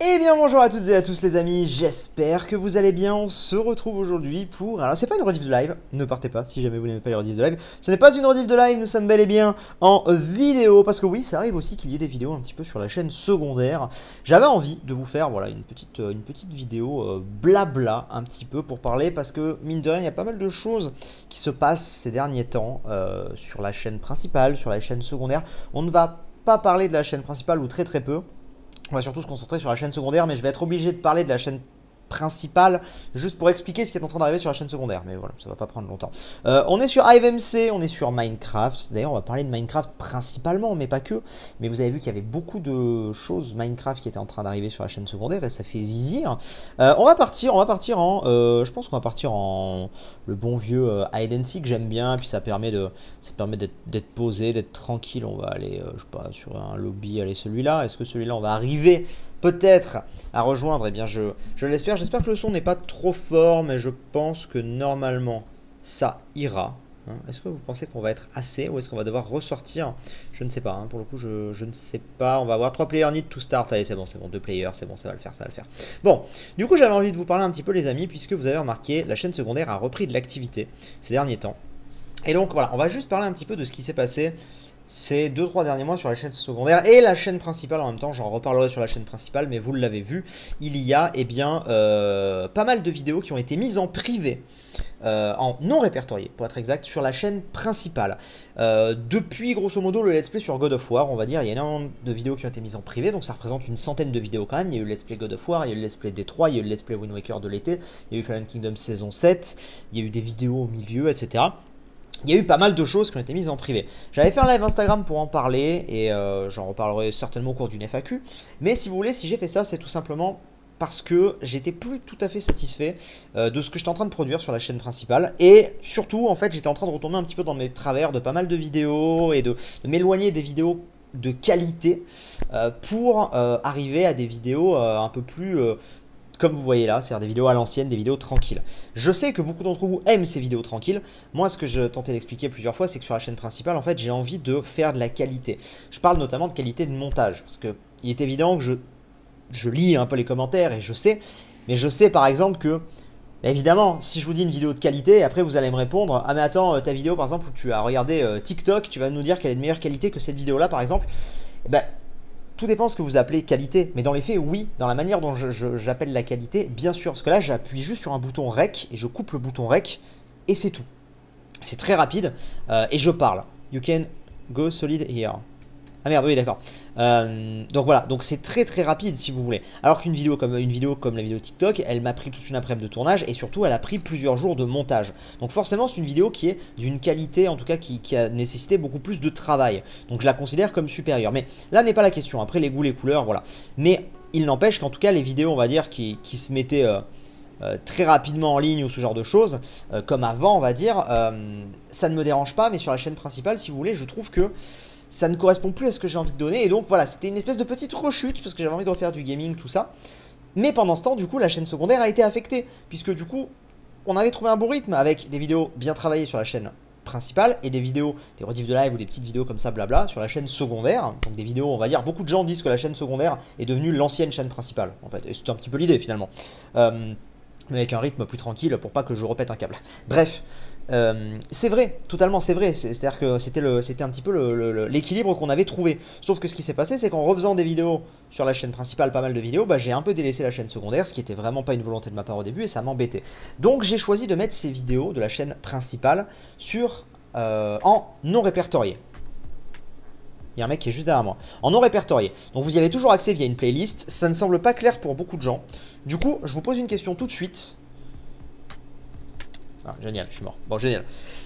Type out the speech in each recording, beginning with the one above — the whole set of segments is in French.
Eh bien bonjour à toutes et à tous les amis, j'espère que vous allez bien. On se retrouve aujourd'hui pour... Alors c'est pas une rediff de live, ne partez pas si jamais vous n'aimez pas les rediffs de live. Ce n'est pas une rediff de live, nous sommes bel et bien en vidéo. Parce que oui, ça arrive aussi qu'il y ait des vidéos un petit peu sur la chaîne secondaire. J'avais envie de vous faire voilà, une petite vidéo blabla un petit peu pour parler. Parce que mine de rien, il y a pas mal de choses qui se passent ces derniers temps sur la chaîne principale, sur la chaîne secondaire. On ne va pas parler de la chaîne principale ou très peu. On va surtout se concentrer sur la chaîne secondaire, mais je vais être obligé de parler de la chaîne principale juste pour expliquer ce qui est en train d'arriver sur la chaîne secondaire. Mais voilà, ça va pas prendre longtemps. On est sur HiveMC, on est sur Minecraft. D'ailleurs, on va parler de Minecraft principalement, mais pas que. Mais vous avez vu qu'il y avait beaucoup de choses Minecraft qui étaient en train d'arriver sur la chaîne secondaire et ça fait zizir. On va partir en... je pense qu'on va partir en le bon vieux hide and seek que j'aime bien. Puis ça permet d'être posé, d'être tranquille. On va aller, je sais pas, sur un lobby, aller celui-là. Est-ce que celui-là, on va arriver peut-être à rejoindre? Eh bien, je l'espère. J'espère que le son n'est pas trop fort, mais je pense que normalement, ça ira. Hein. Est-ce que vous pensez qu'on va être assez ou est-ce qu'on va devoir ressortir? Je ne sais pas. Hein. Pour le coup, je ne sais pas. On va avoir 3 players need to start. Allez, c'est bon. 2 players, c'est bon, ça va le faire, ça va le faire. Bon, du coup, j'avais envie de vous parler un petit peu, les amis, puisque vous avez remarqué, la chaîne secondaire a repris de l'activité ces derniers temps. Et donc, voilà, on va juste parler un petit peu de ce qui s'est passé ces 2-3 derniers mois sur la chaîne secondaire et la chaîne principale en même temps. J'en reparlerai sur la chaîne principale, mais vous l'avez vu, il y a pas mal de vidéos qui ont été mises en privé, en non répertorié pour être exact, sur la chaîne principale. Depuis grosso modo le let's play sur God of War, on va dire, il y a énormément de vidéos qui ont été mises en privé, donc ça représente une centaine de vidéos quand même. Il y a eu le let's play God of War, il y a eu le let's play D3, il y a eu le let's play Wind Waker de l'été, il y a eu Fallen Kingdom saison 7, il y a eu des vidéos au milieu, etc. Il y a eu pas mal de choses qui ont été mises en privé. J'avais fait un live Instagram pour en parler et j'en reparlerai certainement au cours d'une FAQ. Mais si vous voulez, si j'ai fait ça, c'est tout simplement parce que j'étais plus tout à fait satisfait de ce que j'étais en train de produire sur la chaîne principale. Et surtout, en fait, j'étais en train de retomber un petit peu dans mes travers de pas mal de vidéos et de m'éloigner des vidéos de qualité pour arriver à des vidéos un peu plus... comme vous voyez là, c'est-à-dire des vidéos à l'ancienne, des vidéos tranquilles. Je sais que beaucoup d'entre vous aiment ces vidéos tranquilles. Moi, ce que je tentais d'expliquer plusieurs fois, c'est que sur la chaîne principale, en fait, j'ai envie de faire de la qualité. Je parle notamment de qualité de montage, parce que il est évident que je lis un peu les commentaires et je sais, mais je sais par exemple que, évidemment, si je vous dis une vidéo de qualité, après vous allez me répondre, ah mais attends, ta vidéo par exemple où tu as regardé TikTok, tu vas nous dire qu'elle est de meilleure qualité que cette vidéo-là par exemple. Eh ben, tout dépend de ce que vous appelez qualité, mais dans les faits, oui, dans la manière dont j'appelle la qualité, bien sûr, parce que là, j'appuie juste sur un bouton REC, et je coupe le bouton REC, et c'est tout. C'est très rapide, et je parle. You can go solid here. Ah merde, oui, d'accord. Donc voilà, donc c'est très rapide si vous voulez. Alors qu'une vidéo comme la vidéo TikTok, elle m'a pris toute une après-midi de tournage et surtout elle a pris plusieurs jours de montage. Donc forcément c'est une vidéo qui est d'une qualité, en tout cas qui a nécessité beaucoup plus de travail. Donc je la considère comme supérieure. Mais là n'est pas la question, après les goûts, les couleurs, voilà. Mais il n'empêche qu'en tout cas les vidéos, on va dire, qui se mettaient... très rapidement en ligne ou ce genre de choses, comme avant on va dire, ça ne me dérange pas, mais sur la chaîne principale, si vous voulez, je trouve que ça ne correspond plus à ce que j'ai envie de donner, et donc voilà, c'était une espèce de petite rechute, parce que j'avais envie de refaire du gaming, tout ça, mais pendant ce temps, du coup, la chaîne secondaire a été affectée, puisque du coup, on avait trouvé un bon rythme, avec des vidéos bien travaillées sur la chaîne principale, et des vidéos, des rediffs de live ou des petites vidéos comme ça, blabla, sur la chaîne secondaire, donc des vidéos, on va dire, beaucoup de gens disent que la chaîne secondaire est devenue l'ancienne chaîne principale, en fait, et c'était un petit peu l'idée, finalement. Mais avec un rythme plus tranquille pour pas que je repète un câble. Bref, c'est vrai, totalement c'est vrai, c'est-à-dire que c'était un petit peu l'équilibre qu'on avait trouvé. Sauf que ce qui s'est passé, c'est qu'en refaisant des vidéos sur la chaîne principale, pas mal de vidéos, bah, j'ai un peu délaissé la chaîne secondaire, ce qui était vraiment pas une volonté de ma part au début et ça m'embêtait. Donc j'ai choisi de mettre ces vidéos de la chaîne principale en non répertorié. Il y a un mec qui est juste derrière moi. En non répertorié. Donc vous y avez toujours accès via une playlist. Ça ne semble pas clair pour beaucoup de gens. Du coup, je vous pose une question tout de suite. Ah, génial, je suis mort. Bon, génial.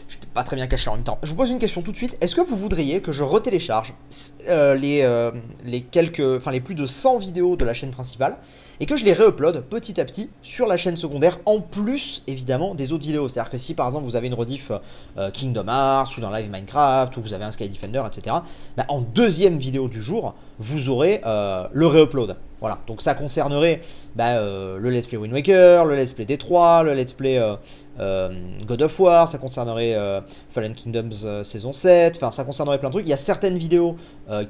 Je n'étais pas très bien caché en même temps. Je vous pose une question tout de suite. Est-ce que vous voudriez que je retélécharge les plus de 100 vidéos de la chaîne principale et que je les réupload petit à petit sur la chaîne secondaire, en plus évidemment des autres vidéos? C'est-à-dire que si par exemple vous avez une rediff Kingdom Hearts ou dans Live Minecraft ou vous avez un Sky Defender, etc., bah, en deuxième vidéo du jour, vous aurez le réupload. Voilà, donc ça concernerait le let's play Wind Waker, le let's play D3, le let's play God of War, ça concernerait Fallen Kingdoms saison 7, enfin ça concernerait plein de trucs. Il y a certaines vidéos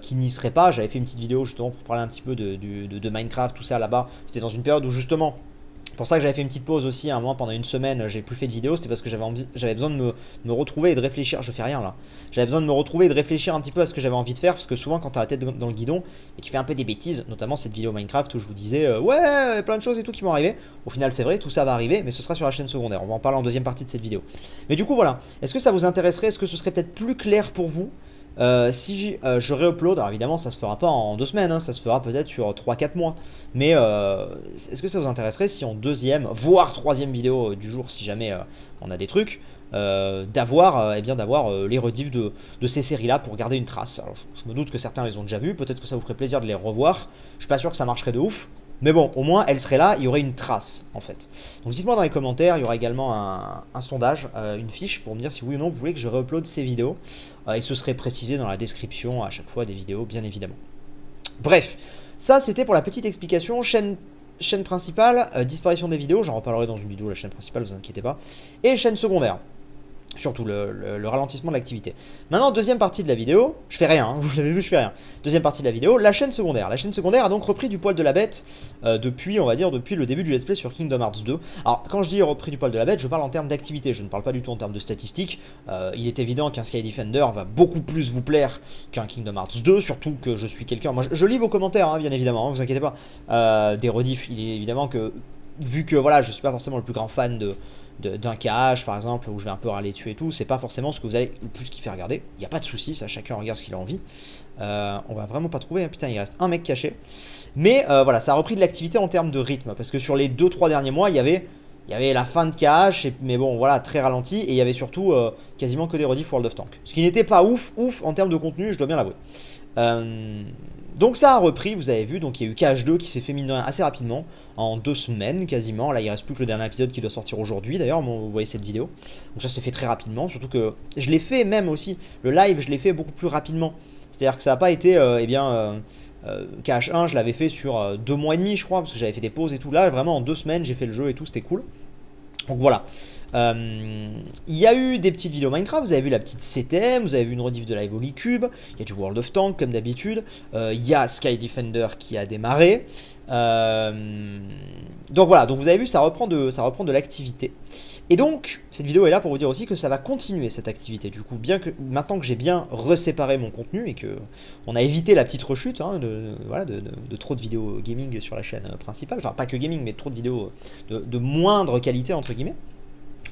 qui n'y seraient pas, j'avais fait une petite vidéo justement pour parler un petit peu de Minecraft, tout ça là-bas. C'était dans une période où justement... C'est pour ça que j'avais fait une petite pause aussi, à un moment pendant une semaine, j'ai plus fait de vidéos, c'était parce que j'avais besoin de me retrouver et de réfléchir, je fais rien là. J'avais besoin de me retrouver et de réfléchir un petit peu à ce que j'avais envie de faire, parce que souvent quand t'as la tête dans le guidon, et tu fais un peu des bêtises, notamment cette vidéo Minecraft où je vous disais, ouais, plein de choses et tout qui vont arriver. Au final c'est vrai, tout ça va arriver, mais ce sera sur la chaîne secondaire, on va en parler en deuxième partie de cette vidéo. Mais du coup voilà, est-ce que ça vous intéresserait, est-ce que ce serait peut-être plus clair pour vous si je réupload, alors évidemment ça se fera pas en 2 semaines, hein, ça se fera peut-être sur 3-4 mois. Mais est-ce que ça vous intéresserait si en deuxième, voire troisième vidéo du jour, si jamais on a des trucs, d'avoir les rediffs de ces séries-là pour garder une trace. Alors, je me doute que certains les ont déjà vus, peut-être que ça vous ferait plaisir de les revoir. Je suis pas sûr que ça marcherait de ouf. Mais bon, au moins, elle serait là, il y aurait une trace, en fait. Donc dites-moi dans les commentaires, il y aura également un sondage, une fiche, pour me dire si oui ou non vous voulez que je réupload ces vidéos. Et ce serait précisé dans la description à chaque fois des vidéos, bien évidemment. Bref, ça c'était pour la petite explication. Chaîne principale, disparition des vidéos, j'en reparlerai dans une vidéo, la chaîne principale, vous inquiétez pas. Et chaîne secondaire. Surtout le ralentissement de l'activité. Maintenant, deuxième partie de la vidéo, je fais rien, hein, vous l'avez vu, je fais rien. Deuxième partie de la vidéo, la chaîne secondaire. La chaîne secondaire a donc repris du poil de la bête depuis, on va dire, depuis le début du let's play sur Kingdom Hearts 2. Alors, quand je dis repris du poil de la bête, je parle en termes d'activité, je ne parle pas du tout en termes de statistiques. Il est évident qu'un Sky Defender va beaucoup plus vous plaire qu'un Kingdom Hearts 2, surtout que je suis quelqu'un... Moi, je lis vos commentaires, hein, bien évidemment, hein, vous inquiétez pas. Des rediffs, il est évidemment que... Vu que, voilà, je suis pas forcément le plus grand fan d'un KH par exemple où je vais un peu râler dessus et tout, c'est pas forcément ce que vous allez le plus kiffer à regarder, il n'y a pas de souci, ça chacun regarde ce qu'il a envie. On va vraiment pas trouver, hein. Putain il reste un mec caché, mais voilà, ça a repris de l'activité en termes de rythme, parce que sur les 2-3 derniers mois il y avait la fin de KH, mais bon voilà, très ralenti, et il y avait surtout quasiment que des rediffs World of Tanks, ce qui n'était pas ouf en termes de contenu, je dois bien l'avouer. Donc ça a repris, vous avez vu, donc il y a eu KH2 qui s'est fait mine de rien assez rapidement, en 2 semaines quasiment. Là il reste plus que le dernier épisode qui doit sortir aujourd'hui d'ailleurs, vous voyez cette vidéo. Donc ça s'est fait très rapidement, surtout que je l'ai fait même aussi, le live je l'ai fait beaucoup plus rapidement. C'est-à-dire que ça n'a pas été, KH1 je l'avais fait sur 2 mois et demi je crois, parce que j'avais fait des pauses et tout. Là vraiment en 2 semaines j'ai fait le jeu et tout, c'était cool. Donc voilà, il y a eu des petites vidéos Minecraft, vous avez vu la petite CTM, vous avez vu une rediff de live Holy-Cube, il y a du World of Tanks comme d'habitude, il y a Sky Defender qui a démarré, donc voilà, donc vous avez vu ça reprend de l'activité. Et donc, cette vidéo est là pour vous dire aussi que ça va continuer cette activité. Du coup, maintenant que j'ai bien reséparé mon contenu et que on a évité la petite rechute hein, de trop de vidéos gaming sur la chaîne principale, enfin pas que gaming, mais trop de vidéos de moindre qualité entre guillemets,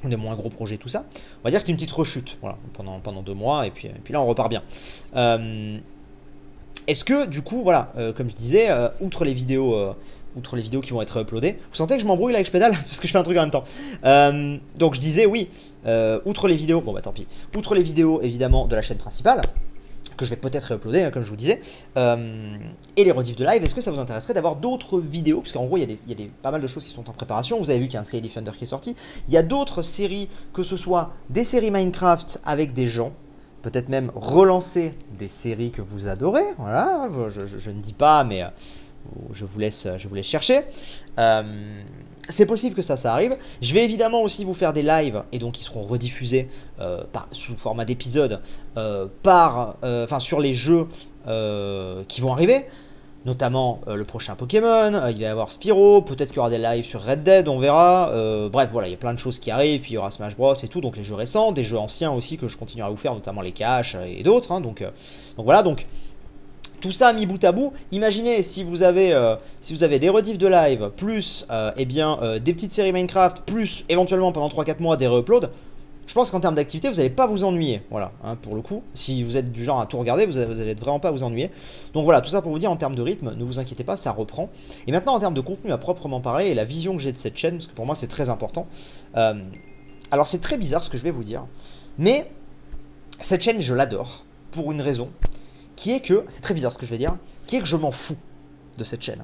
des moins gros projets, tout ça. On va dire que c'est une petite rechute, voilà, pendant 2 mois et puis là on repart bien. Est-ce que du coup, voilà, comme je disais, outre les vidéos qui vont être uploadées, vous sentez que je m'embrouille là avec je pédale parce que je fais un truc en même temps. Donc je disais oui, outre les vidéos, bon bah tant pis, outre les vidéos évidemment de la chaîne principale, que je vais peut-être réuploader, hein, comme je vous disais, et les rediffs de live, est-ce que ça vous intéresserait d'avoir d'autres vidéos, parce qu'en gros il y a pas mal de choses qui sont en préparation, vous avez vu qu'il y a un Sky Defender qui est sorti, il y a d'autres séries, que ce soit des séries Minecraft avec des gens, peut-être même relancer des séries que vous adorez, voilà, je ne dis pas, mais je vous laisse chercher. C'est possible que ça arrive. Je vais évidemment aussi vous faire des lives, et donc ils seront rediffusés sous format d'épisode sur les jeux qui vont arriver. Notamment le prochain Pokémon, il va y avoir Spyro, peut-être qu'il y aura des lives sur Red Dead, on verra. Bref, voilà, il y a plein de choses qui arrivent, puis il y aura Smash Bros et tout, donc les jeux récents, des jeux anciens aussi que je continuerai à vous faire, notamment les caches et d'autres. Hein, donc voilà, donc tout ça mis bout à bout. Imaginez si vous avez des rediffs de live, plus des petites séries Minecraft, plus éventuellement pendant 3-4 mois des re-uploads. Je pense qu'en termes d'activité, vous n'allez pas vous ennuyer, voilà, hein, pour le coup. Si vous êtes du genre à tout regarder, vous n'allez vraiment pas vous ennuyer. Donc voilà, tout ça pour vous dire, en termes de rythme, ne vous inquiétez pas, ça reprend. Et maintenant, en termes de contenu à proprement parler, et la vision que j'ai de cette chaîne, parce que pour moi c'est très important. Alors c'est très bizarre ce que je vais vous dire, mais cette chaîne, je l'adore, pour une raison, qui est que, c'est très bizarre ce que je vais dire, qui est que je m'en fous de cette chaîne.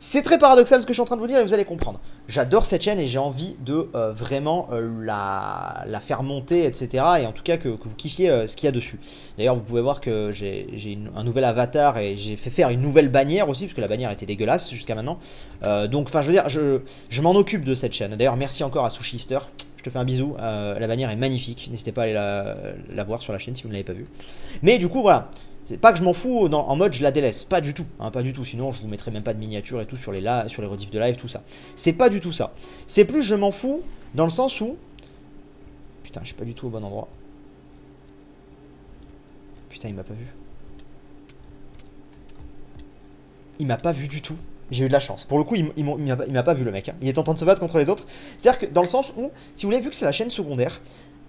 C'est très paradoxal ce que je suis en train de vous dire et vous allez comprendre. J'adore cette chaîne et j'ai envie de vraiment la faire monter, etc. Et en tout cas que vous kiffiez ce qu'il y a dessus. D'ailleurs, vous pouvez voir que j'ai un nouvel avatar et j'ai fait faire une nouvelle bannière aussi, parce que la bannière était dégueulasse jusqu'à maintenant. Donc, enfin, je veux dire, je m'en occupe de cette chaîne. D'ailleurs, merci encore à Sushi Easter. Je te fais un bisou. La bannière est magnifique. N'hésitez pas à aller la voir sur la chaîne si vous ne l'avez pas vue. Mais du coup, voilà. C'est pas que je m'en fous en mode je la délaisse, pas du tout, hein, pas du tout, sinon je vous mettrai même pas de miniature et tout sur les rediffs de live, tout ça. C'est pas du tout ça. C'est plus je m'en fous dans le sens où... Putain, je suis pas du tout au bon endroit. Putain, il m'a pas vu. Il m'a pas vu du tout. J'ai eu de la chance. Pour le coup, il m'a pas vu le mec. Hein. Il est en train de se battre contre les autres. C'est-à-dire que dans le sens où, si vous voulez, vu que c'est la chaîne secondaire,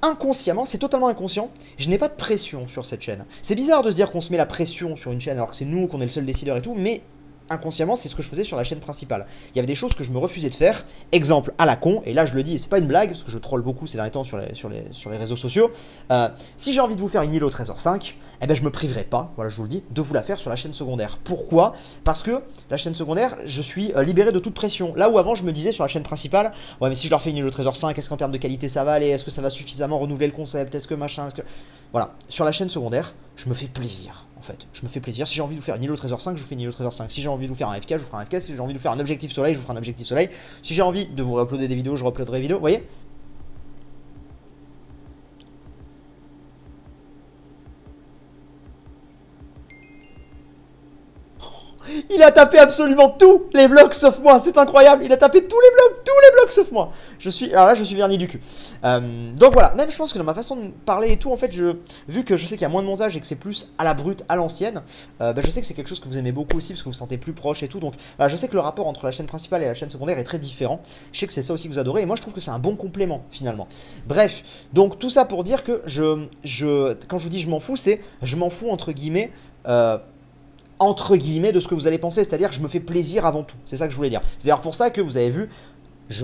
inconsciemment, c'est totalement inconscient, je n'ai pas de pression sur cette chaîne. C'est bizarre de se dire qu'on se met la pression sur une chaîne alors que c'est nous, qu'on est le seul décideur et tout, mais inconsciemment, c'est ce que je faisais sur la chaîne principale. Il y avait des choses que je me refusais de faire, exemple à la con, et là je le dis, et c'est pas une blague, parce que je troll beaucoup ces derniers temps sur les réseaux sociaux, si j'ai envie de vous faire une île au Trésor 5, eh ben je me priverai pas, voilà je vous le dis, de vous la faire sur la chaîne secondaire. Pourquoi? Parce que la chaîne secondaire, je suis libéré de toute pression. Là où avant je me disais sur la chaîne principale, ouais mais si je leur fais une île au Trésor 5, est-ce qu'en termes de qualité ça va aller? Est-ce que ça va suffisamment renouveler le concept? Est-ce que machin? Voilà, sur la chaîne secondaire, je me fais plaisir. En fait, je me fais plaisir. Si j'ai envie de vous faire une île au Trésor 5, je vous fais une île au Trésor 5. Si j'ai envie de vous faire un FK, je vous ferai un FK. Si j'ai envie de vous faire un objectif soleil, je vous ferai un objectif soleil. Si j'ai envie de vous uploader des vidéos, je uploaderai des vidéos. Vous voyez? Il a tapé absolument tous les blocs sauf moi, c'est incroyable. Il a tapé tous les blocs sauf moi. Alors là, je suis verni du cul. Donc voilà, même je pense que dans ma façon de parler et tout, en fait, vu que je sais qu'il y a moins de montage et que c'est plus à la brute, à l'ancienne, je sais que c'est quelque chose que vous aimez beaucoup aussi parce que vous vous sentez plus proche et tout. Donc je sais que le rapport entre la chaîne principale et la chaîne secondaire est très différent. Je sais que c'est ça aussi que vous adorez et moi je trouve que c'est un bon complément finalement. Bref, donc tout ça pour dire que quand je vous dis je m'en fous, c'est je m'en fous entre guillemets de ce que vous allez penser, c'est-à-dire que je me fais plaisir avant tout, c'est ça que je voulais dire. C'est d'ailleurs pour ça que vous avez vu,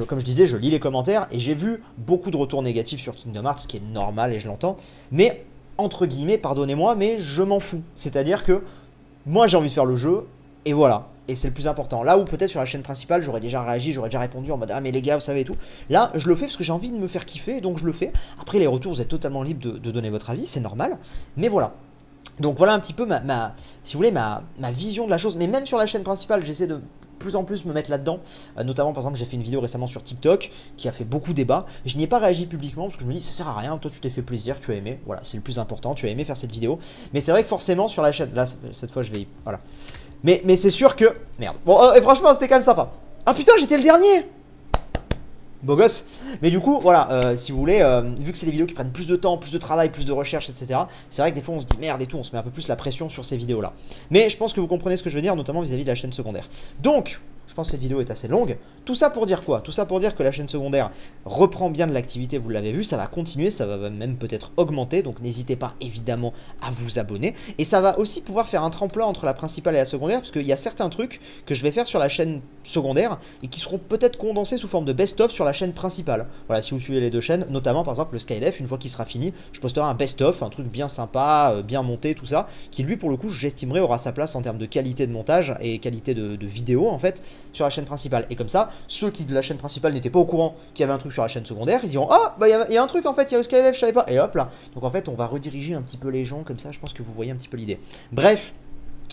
comme je disais, je lis les commentaires et j'ai vu beaucoup de retours négatifs sur Kingdom Hearts, ce qui est normal et je l'entends, mais entre guillemets, pardonnez-moi, mais je m'en fous, c'est-à-dire que moi j'ai envie de faire le jeu et voilà, et c'est le plus important. Là où peut-être sur la chaîne principale j'aurais déjà réagi, j'aurais déjà répondu en mode ah mais les gars vous savez et tout, là je le fais parce que j'ai envie de me faire kiffer donc je le fais. Après les retours vous êtes totalement libre de donner votre avis, c'est normal, mais voilà. Donc voilà un petit peu si vous voulez, ma vision de la chose. Mais même sur la chaîne principale, j'essaie de plus en plus me mettre là-dedans. Notamment, par exemple, j'ai fait une vidéo récemment sur TikTok qui a fait beaucoup débat. Je n'y ai pas réagi publiquement parce que je me dis, ça sert à rien. Toi, tu t'es fait plaisir, tu as aimé. Voilà, c'est le plus important. Tu as aimé faire cette vidéo. Mais c'est vrai que forcément, sur la chaîne, là, cette fois, je vais... Voilà. Mais c'est sûr que... Merde. Bon, et franchement, c'était quand même sympa. Ah putain, j'étais le dernier! Beau gosse. Mais du coup, voilà, si vous voulez, vu que c'est des vidéos qui prennent plus de temps, plus de travail, plus de recherche, etc., c'est vrai que des fois on se dit merde et tout, on se met un peu plus la pression sur ces vidéos-là. Mais je pense que vous comprenez ce que je veux dire, notamment vis-à-vis de la chaîne secondaire. Donc, je pense que cette vidéo est assez longue. Tout ça pour dire quoi? Tout ça pour dire que la chaîne secondaire reprend bien de l'activité, vous l'avez vu, ça va continuer, ça va même peut-être augmenter, donc n'hésitez pas évidemment à vous abonner. Et ça va aussi pouvoir faire un tremplin entre la principale et la secondaire, parce qu'il y a certains trucs que je vais faire sur la chaîne secondaire et qui seront peut-être condensés sous forme de best-of sur la chaîne principale. Voilà, si vous suivez les deux chaînes, notamment par exemple le Skydef, une fois qu'il sera fini, je posterai un best-of, un truc bien sympa, bien monté, tout ça, qui lui pour le coup j'estimerais aura sa place en termes de qualité de montage et qualité de vidéo en fait, sur la chaîne principale. Et comme ça, ceux qui de la chaîne principale n'étaient pas au courant qu'il y avait un truc sur la chaîne secondaire, ils diront ah bah il y a un truc en fait, il y a le Skydef, je savais pas, et hop là. Donc en fait on va rediriger un petit peu les gens comme ça, je pense que vous voyez un petit peu l'idée. Bref.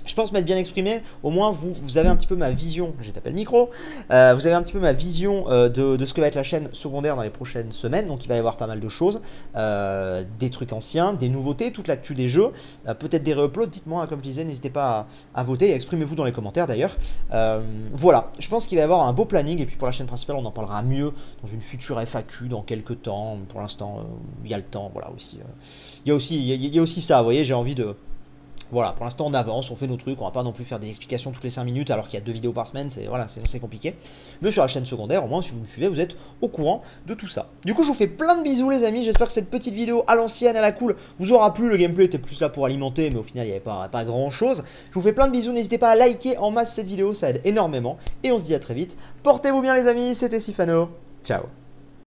Je pense m'être bien exprimé, au moins vous avez un petit peu ma vision, j'ai tapé le micro, vous avez un petit peu ma vision de ce que va être la chaîne secondaire dans les prochaines semaines, donc il va y avoir pas mal de choses, des trucs anciens, des nouveautés, toute l'actu des jeux, peut-être des re-uploads, dites-moi, hein, comme je disais, n'hésitez pas à voter et exprimez-vous dans les commentaires d'ailleurs. Voilà, je pense qu'il va y avoir un beau planning, et puis pour la chaîne principale on en parlera mieux dans une future FAQ dans quelques temps, pour l'instant il y a le temps, voilà aussi, il y a aussi ça, vous voyez, j'ai envie de... Voilà, pour l'instant on avance, on fait nos trucs, on va pas non plus faire des explications toutes les 5 minutes alors qu'il y a 2 vidéos par semaine, c'est compliqué. Mais sur la chaîne secondaire, au moins si vous me suivez, vous êtes au courant de tout ça. Du coup je vous fais plein de bisous les amis, j'espère que cette petite vidéo à l'ancienne, à la cool, vous aura plu, le gameplay était plus là pour alimenter, mais au final il n'y avait pas grand chose. Je vous fais plein de bisous, n'hésitez pas à liker en masse cette vidéo, ça aide énormément, et on se dit à très vite. Portez-vous bien les amis, c'était Sifano, ciao.